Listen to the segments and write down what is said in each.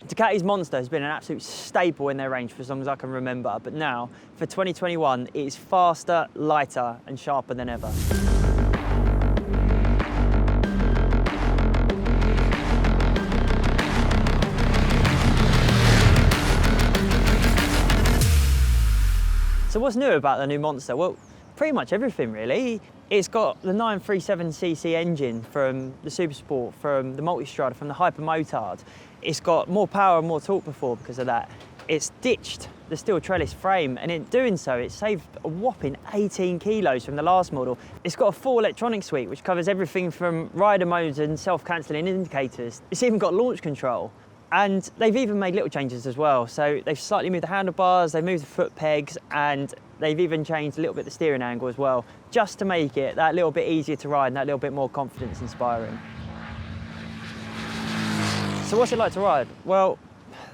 Ducati's Monster has been an absolute staple in their range for as long as I can remember, but now, for 2021, it is faster, lighter and sharper than ever. So what's new about the new Monster? Well, pretty much everything really. It's got the 937cc engine from the Supersport, from the Multistrada, from the Hypermotard. It's got more power and more torque before because of that. It's ditched the steel trellis frame, and in doing so, it saved a whopping 18 kilos from the last model. It's got a full electronic suite, which covers everything from rider modes and self-cancelling indicators. It's even got launch control. And they've even made little changes as well. So they've slightly moved the handlebars, they've moved the foot pegs, and they've even changed a little bit the steering angle as well, just to make it that little bit easier to ride and that little bit more confidence inspiring. So what's it like to ride? Well,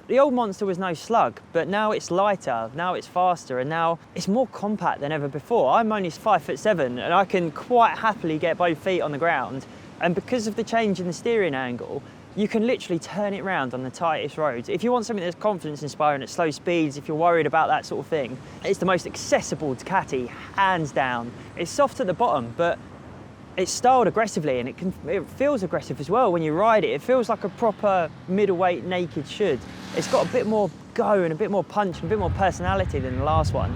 the old Monster was no slug, but now it's lighter, now it's faster, and now it's more compact than ever before. I'm only 5'7", and I can quite happily get both feet on the ground. And because of the change in the steering angle, you can literally turn it round on the tightest roads. If you want something that's confidence inspiring at slow speeds, if you're worried about that sort of thing, it's the most accessible Ducati, hands down. It's soft at the bottom, but it's styled aggressively, and it feels aggressive as well when you ride it. It feels like a proper middleweight naked should. It's got a bit more go and a bit more punch and a bit more personality than the last one.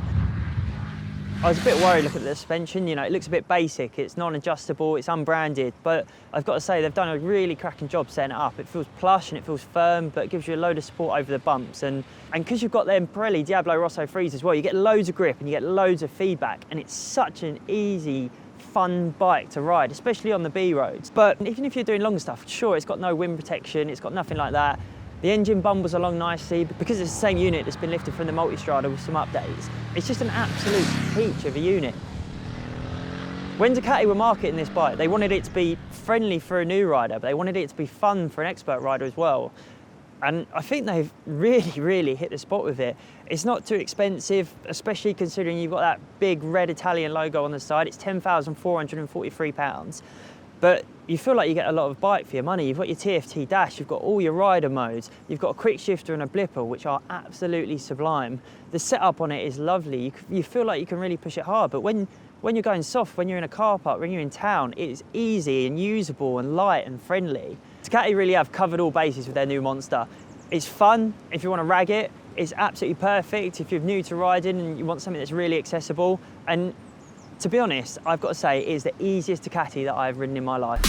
I was a bit worried looking at the suspension, you know, it looks a bit basic, it's non-adjustable, it's unbranded, but I've got to say they've done a really cracking job setting it up. It feels plush and it feels firm, but it gives you a load of support over the bumps. And because you've got them Pirelli Diablo Rosso 3s as well, you get loads of grip and you get loads of feedback, and it's such an easy, fun bike to ride, especially on the B roads. But even if you're doing long stuff, sure, it's got no wind protection, it's got nothing like that. The engine bumbles along nicely, but because it's the same unit that's been lifted from the Multistrada with some updates, it's just an absolute peach of a unit. When Ducati were marketing this bike, they wanted it to be friendly for a new rider, but they wanted it to be fun for an expert rider as well. And I think they've really hit the spot with it. It's not too expensive, especially considering you've got that big red Italian logo on the side. It's £10,443. But you feel like you get a lot of bike for your money. You've got your TFT dash, you've got all your rider modes, you've got a quick shifter and a blipper, which are absolutely sublime. The setup on it is lovely. You feel like you can really push it hard, but when you're going soft, when you're in a car park, when you're in town, it's easy and usable and light and friendly. Ducati really have covered all bases with their new Monster. It's fun if you want to rag it. It's absolutely perfect if you're new to riding and you want something that's really accessible. And to be honest, I've got to say, it is the easiest Ducati that I've ridden in my life.